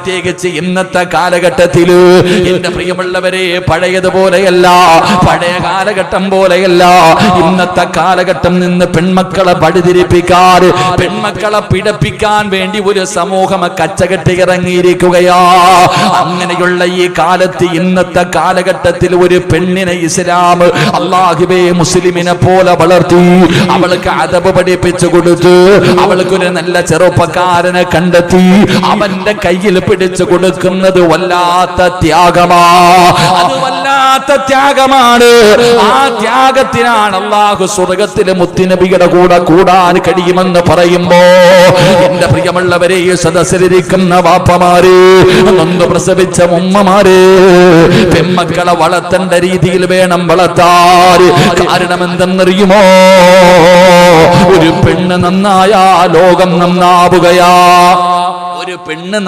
പ്രത്യേകിച്ച് ഇന്നത്തെ കാലഘട്ടത്തിൽ എന്റെ പ്രിയമുള്ളവരെ പഴയതുപോലെയല്ല, പഴയ കാലഘട്ടം പോലെയല്ല. ഇന്നത്തെ കാലഘട്ടം നിന്ന് പെൺമക്കളെ പടിതിരിപ്പിക്കാൻ, പെൺമക്കളെ പിടപ്പിക്കാൻ വേണ്ടി ഒരു സമൂഹം കച്ചകെട്ടി ഇറങ്ങിയിരിക്കുകയാ. അങ്ങനെയുള്ള ഈ കാലത്ത്, ഇന്നത്തെ കാലഘട്ടത്തിൽ ഒരു പെണ്ണിനെ ഇസ്ലാം അല്ലാഹുവേ മുസ്ലിമിനെ പോലെ വളർത്തി, അവൾക്ക് അദബ് പഠിപ്പിച്ചു കൊടുത്തു, അവൾക്കൊരു നല്ല ചെറുപ്പക്കാരനെ കണ്ടെത്തി അവന്റെ കയ്യിൽ പിടിച്ചു കൊടുക്കുന്നത് വല്ലാത്ത ത്യാഗമാ. അത് വല്ലാത്ത ത്യാഗമാണ്. ആ ത്യാഗത്തിനാണ് അല്ലാഹു സ്വർഗ്ഗത്തിലെ മുത്തുനബിയുടെ കൂടെ കൂടാൻ കഴിയുമെന്ന് പറയുമ്പോ എന്റെ പ്രിയമുള്ളവരെ, ഈ സദസ്സിലിരിക്കുന്ന വാപ്പമാര്, നൊന്ത് പ്രസവിച്ച ഉമ്മമാര്, പെൺമക്കളെ വളർത്തേണ്ട രീതിയിൽ വേണം വളർത്താൻ. കാരണം എന്തെന്നറിയുമോ? ഒരു പെണ്ണ് നന്നായാ ലോകം നന്നാവുകയാ. ഒരു പെണ്ണ്